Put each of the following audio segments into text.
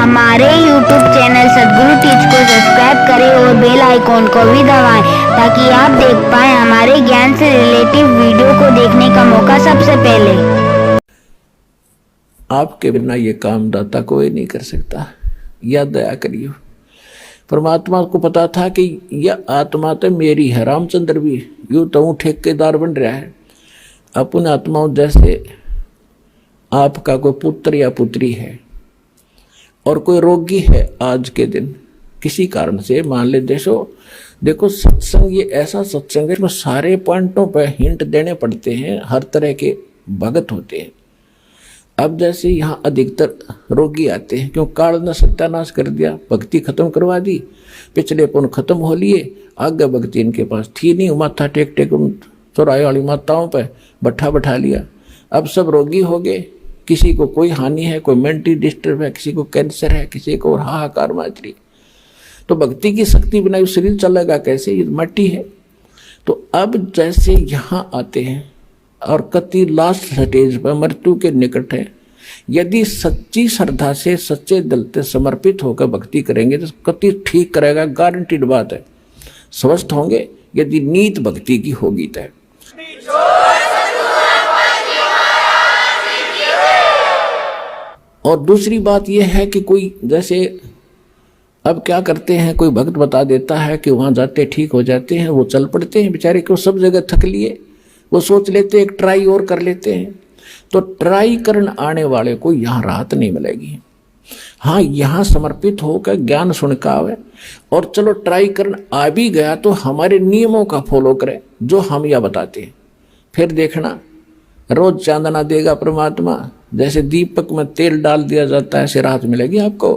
हमारे YouTube channel सद्गुरु teach को subscribe करें और बेल आइकॉन को भी दबाएं ताकि आप देख पाएं हमारे ज्ञान से रिलेटिव वीडियो को देखने का मौका सबसे पहले। आपके बिना ये काम दाता कोई नहीं कर सकता। या दया करियो। परमात्मा को पता था कि यह आत्मा तो मेरी है। रामचंद्र भी यूं तो ठेकेदार बन रहा है। अपन आत्माओं जैसे आपका कोई पुत्र या पुत्री है और कोई रोगी है आज के दिन किसी कारण से, मान ले देखो सत्संग ये ऐसा सत्संग है इसमें सारे पॉइंटों पर हिंट देने पड़ते हैं। हर तरह के भगत होते हैं। अब जैसे यहाँ अधिकतर रोगी आते हैं क्यों काल ने सत्यानाश कर दिया, भक्ति खत्म करवा दी, पिछले पुण्य खत्म हो लिए, आगे भक्ति इनके पास थी नहीं। माथा टेक टेक चौराहे वाली माताओं पर बैठा लिया। अब सब रोगी हो गए। किसी को कोई हानि है, कोई मेंटली डिस्टर्ब है, किसी को कैंसर है, किसी को हाहाकार मच रही। तो भक्ति की शक्ति बिना शरीर चलेगा कैसे? ये मट्टी है। तो अब जैसे यहाँ आते हैं और कति लास्ट स्टेज पर मृत्यु के निकट है, यदि सच्ची श्रद्धा से सच्चे दिल से समर्पित होकर भक्ति करेंगे तो कति ठीक करेगा, गारंटीड बात है। स्वस्थ होंगे यदि नीत भक्ति की होगी तय। और दूसरी बात यह है कि कोई जैसे अब क्या करते हैं, कोई भक्त बता देता है कि वहाँ जाते ठीक हो जाते हैं, वो चल पड़ते हैं बेचारे को, सब जगह थक लिए, वो सोच लेते हैं एक ट्राई और कर लेते हैं। तो ट्राई करने आने वाले को यहाँ राहत नहीं मिलेगी। हाँ, यहाँ समर्पित होकर ज्ञान सुन का आवे और चलो ट्राई करने आ भी गया तो हमारे नियमों का फॉलो करे जो हम यह बताते हैं। फिर देखना रोज चांदना देगा परमात्मा, जैसे दीपक में तेल डाल दिया जाता है ऐसे राहत मिलेगी आपको।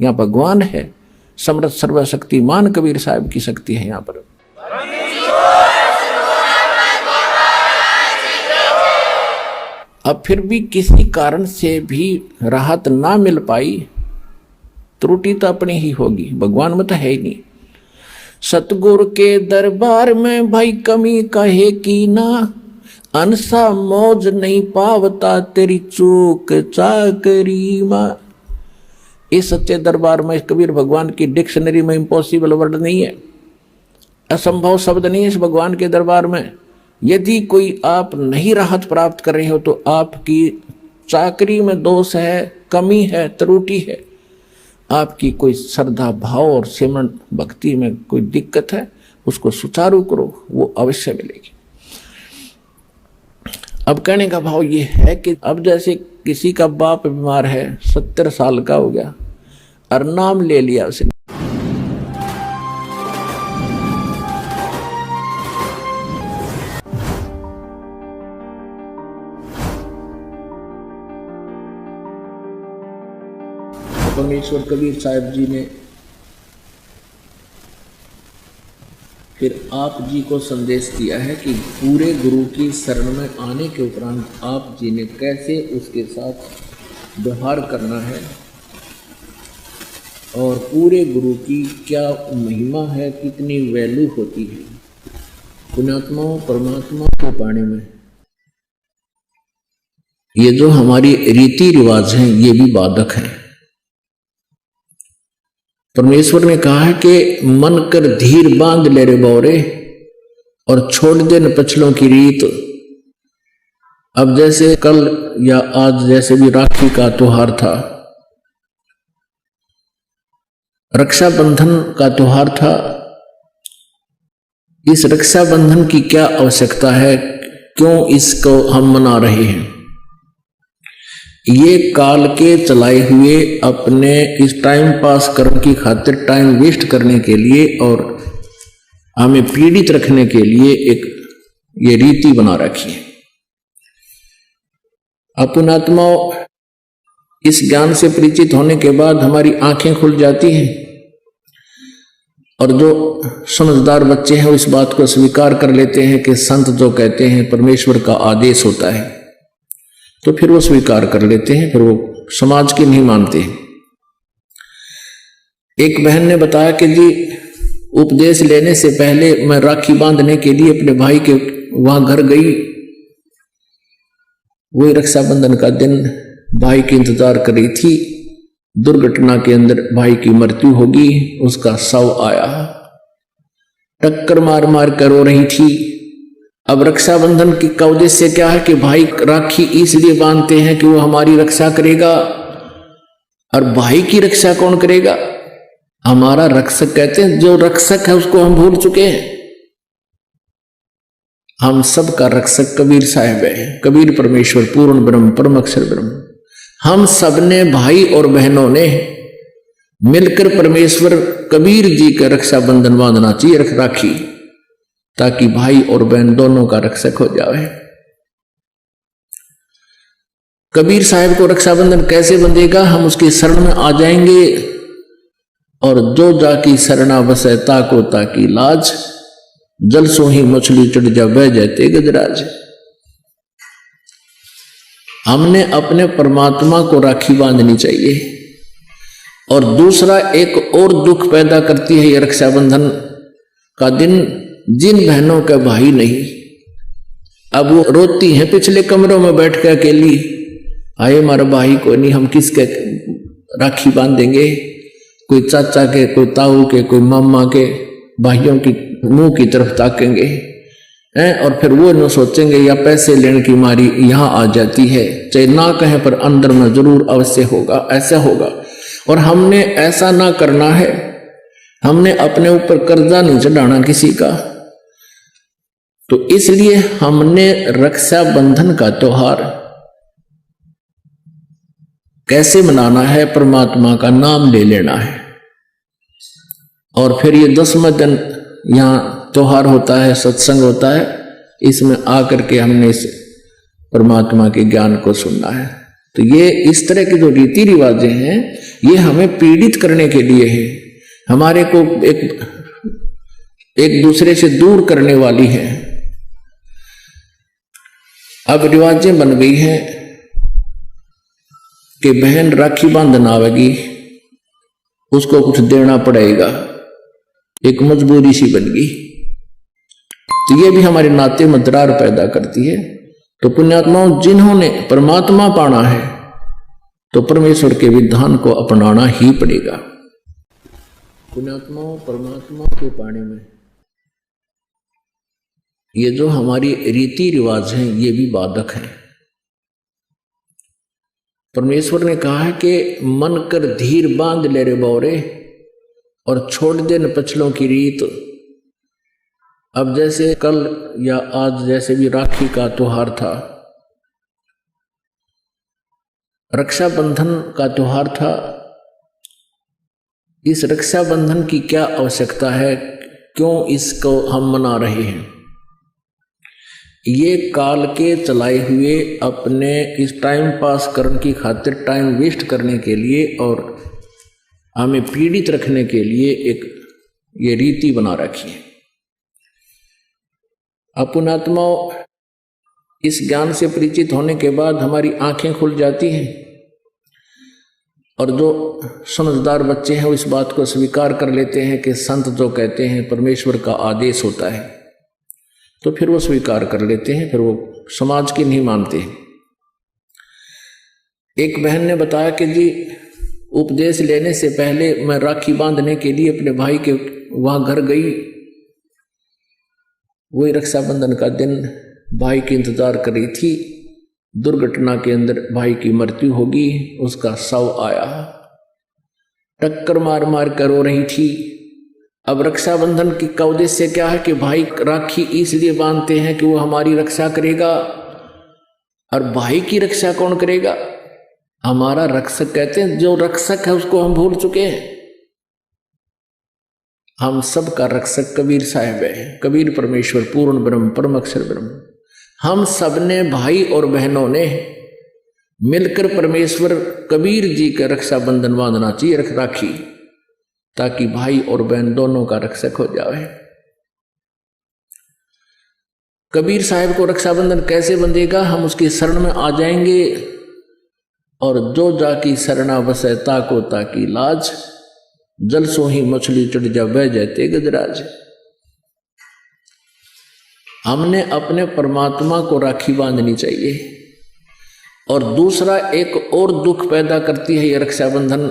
यहाँ भगवान है, समर्थ सर्वशक्तिमान कबीर साहब की शक्ति है यहाँ पर। अब फिर भी किसी कारण से भी राहत ना मिल पाई, त्रुटि तो अपनी ही होगी, भगवान में तो है ही नहीं। सतगुरु के दरबार में भाई कमी कहे की ना, अनसा मौज नहीं पावता तेरी चूक चाकरी माँ। इस सच्चे दरबार में कबीर भगवान की डिक्शनरी में इम्पॉसिबल वर्ड नहीं है, असंभव शब्द नहीं है इस भगवान के दरबार में। यदि कोई आप नहीं राहत प्राप्त कर रहे हो तो आपकी चाकरी में दोष है, कमी है, त्रुटि है, आपकी कोई श्रद्धा भाव और सिमरन भक्ति में कोई दिक्कत है, उसको सुचारू करो, वो अवश्य मिलेगी। अब कहने का भाव ये है कि अब जैसे किसी का बाप बीमार है, 70 साल का हो गया और नाम ले लिया उसने, परमेश्वर कबीर साहब जी ने फिर आप जी को संदेश दिया है कि पूरे गुरु की शरण में आने के उपरांत आप जी ने कैसे उसके साथ व्यवहार करना है और पूरे गुरु की क्या महिमा है, कितनी वैल्यू होती है पुण्यात्माओं परमात्मा को पाने में। ये जो हमारी रीति रिवाज हैं ये भी बाधक है। परमेश्वर ने कहा है कि मन कर धीर बांध ले रे बौरे और छोड़ दे न पछलों की रीत। अब जैसे कल या आज जैसे भी राखी का त्योहार था, रक्षाबंधन का त्योहार था, इस रक्षाबंधन की क्या आवश्यकता है, क्यों इसको हम मना रहे हैं? ये काल के चलाए हुए अपने इस टाइम पास करने की खातिर, टाइम वेस्ट करने के लिए और हमें पीड़ित रखने के लिए एक ये रीति बना रखी है। अपन आत्मा इस ज्ञान से परिचित होने के बाद हमारी आंखें खुल जाती हैं और जो समझदार बच्चे हैं इस बात को स्वीकार कर लेते हैं कि संत जो कहते हैं परमेश्वर का आदेश होता है, तो फिर वो स्वीकार कर लेते हैं, फिर वो समाज की नहीं मानते। एक बहन ने बताया कि जी उपदेश लेने से पहले मैं राखी बांधने के लिए अपने भाई के वहां घर गई, वही रक्षाबंधन का दिन भाई की इंतजार कर रही थी, दुर्घटना के अंदर भाई की मृत्यु होगी, उसका शव आया, टक्कर मार मार कर रो रही थी। अब रक्षाबंधन का उद्देश्य क्या है कि भाई राखी इसलिए बांधते हैं कि वो हमारी रक्षा करेगा। और भाई की रक्षा कौन करेगा? हमारा रक्षक। कहते हैं जो रक्षक है उसको हम भूल चुके हैं। हम सब का रक्षक कबीर साहब है। कबीर परमेश्वर पूर्ण ब्रह्म परम अक्षर ब्रह्म। हम सब ने भाई और बहनों ने मिलकर परमेश्वर कबीर जी का रक्षा बंधन बांधना चाहिए, राखी, ताकि भाई और बहन दोनों का रक्षक हो जाए। कबीर साहब को रक्षाबंधन कैसे बंधेगा? हम उसकी शरण में आ जाएंगे और जो जाकी शरणा बसे ताको ताकी लाज, जल सो ही मछली चढ़ जा बह जाते गजराज। हमने अपने परमात्मा को राखी बांधनी चाहिए। और दूसरा एक और दुख पैदा करती है ये रक्षाबंधन का दिन, जिन बहनों का भाई नहीं, अब वो रोती हैं पिछले कमरों में बैठ कर अकेली, आए हमारा भाई को नहीं, हम किसके राखी बांधेंगे? कोई चाचा के, कोई ताऊ के, कोई मामा के भाइयों की मुंह की तरफ ताकेंगे हैं। और फिर वो न सोचेंगे या पैसे लेने की मारी यहां आ जाती है, चाहे ना कहें पर अंदर में जरूर अवश्य होगा, ऐसा होगा। और हमने ऐसा ना करना है। हमने अपने ऊपर कर्जा नहीं चढ़ाना किसी का। तो इसलिए हमने रक्षाबंधन का त्योहार कैसे मनाना है? परमात्मा का नाम ले लेना है। और फिर ये 10वां दिन यहाँ त्योहार होता है, सत्संग होता है, इसमें आकर के हमने इस परमात्मा के ज्ञान को सुनना है। तो ये इस तरह के जो रीति रिवाजें हैं ये हमें पीड़ित करने के लिए है, हमारे को एक दूसरे से दूर करने वाली है। अब रिवाजें बन गई हैं कि बहन राखी बांधना आवेगी, उसको कुछ देना पड़ेगा, एक मजबूरी सी बन गई। तो ये भी हमारे नाते में दरार पैदा करती है। तो पुण्यात्माओं, जिन्होंने परमात्मा पाना है तो परमेश्वर के विधान को अपनाना ही पड़ेगा। पुण्यात्माओं, परमात्मा के पाने में ये जो हमारी रीति रिवाज हैं ये भी बाधक हैं। परमेश्वर ने कहा है कि मन कर धीर बांध ले रे बौरे और छोड़ दे न पछलों की रीत। अब जैसे कल या आज जैसे भी राखी का त्योहार था, रक्षाबंधन का त्योहार था, इस रक्षाबंधन की क्या आवश्यकता है? क्यों इसको हम मना रहे हैं? ये काल के चलाए हुए अपने इस टाइम पास करने की खातिर, टाइम वेस्ट करने के लिए और हमें पीड़ित रखने के लिए एक ये रीति बना रखी है। अपुणात्माओं, इस ज्ञान से परिचित होने के बाद हमारी आंखें खुल जाती हैं और जो समझदार बच्चे हैं वो इस बात को स्वीकार कर लेते हैं कि संत जो कहते हैं परमेश्वर का आदेश होता है, तो फिर वो स्वीकार कर लेते हैं, फिर वो समाज की नहीं मानते। एक बहन ने बताया कि जी उपदेश लेने से पहले मैं राखी बांधने के लिए अपने भाई के वहां घर गई। वही रक्षाबंधन का दिन भाई की इंतजार कर रही थी। दुर्घटना के अंदर भाई की मृत्यु होगी, उसका शव आया, टक्कर मार मार कर रो रही थी। अब रक्षाबंधन का उद्देश्य क्या है कि भाई राखी इसलिए बांधते हैं कि वो हमारी रक्षा करेगा। और भाई की रक्षा कौन करेगा? हमारा रक्षक। कहते हैं जो रक्षक है उसको हम भूल चुके हैं। हम सब का रक्षक कबीर साहब है। कबीर परमेश्वर पूर्ण ब्रह्म परम अक्षर ब्रह्म। हम सब ने भाई और बहनों ने मिलकर परमेश्वर कबीर जी का रक्षा बंधन बांधना चाहिए, राखी, ताकि भाई और बहन दोनों का रक्षक हो जाए। कबीर साहब को रक्षाबंधन कैसे बंधेगा? हम उसकी शरण में आ जाएंगे और जो जाकी शरणा बसे ताको ताकी लाज, जल सो ही मछली चढ़ जा बह जाते गजराज। हमने अपने परमात्मा को राखी बांधनी चाहिए। और दूसरा एक और दुख पैदा करती है ये रक्षाबंधन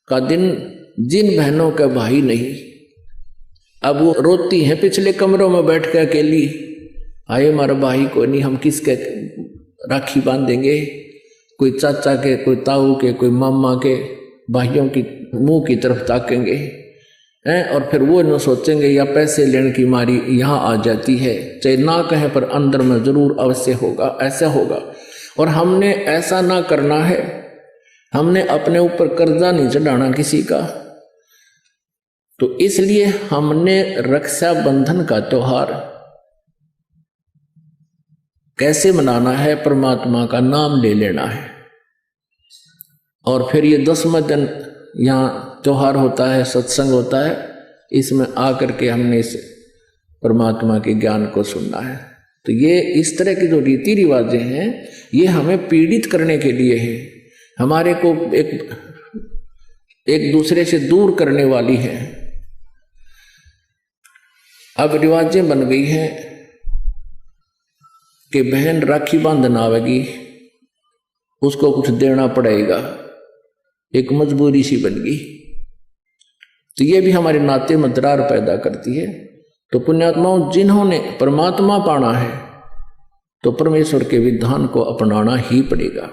का दिन जिन बहनों का भाई नहीं, अब वो रोती हैं पिछले कमरों में बैठ के अकेली, आए हमारा भाई को नहीं, हम किसके राखी बांधेंगे, कोई चाचा के, कोई ताऊ के, कोई मामा के भाइयों की मुंह की तरफ ताकेंगे हैं, और फिर वो न सोचेंगे या पैसे लेने की मारी यहाँ आ जाती है, चाहे ना कहें पर अंदर में जरूर अवश्य होगा, ऐसा होगा। और हमने ऐसा ना करना है, हमने अपने ऊपर कर्जा नहीं चढ़ाना किसी का। तो इसलिए हमने रक्षाबंधन का त्योहार कैसे मनाना है, परमात्मा का नाम ले लेना है। और फिर ये 10वां दिन यहाँ त्योहार होता है, सत्संग होता है, इसमें आकर के हमने इस परमात्मा के ज्ञान को सुनना है। तो ये इस तरह की जो रीति रिवाजें हैं ये हमें पीड़ित करने के लिए है, हमारे को एक दूसरे से दूर करने वाली है। अब रिवाजें बन गई हैं कि बहन राखी बांधना आवेगी, उसको कुछ देना पड़ेगा, एक मजबूरी सी बन गई। तो ये भी हमारे नाते में दरार पैदा करती है। तो पुण्यात्माओं, जिन्होंने परमात्मा पाना है तो परमेश्वर के विधान को अपनाना ही पड़ेगा।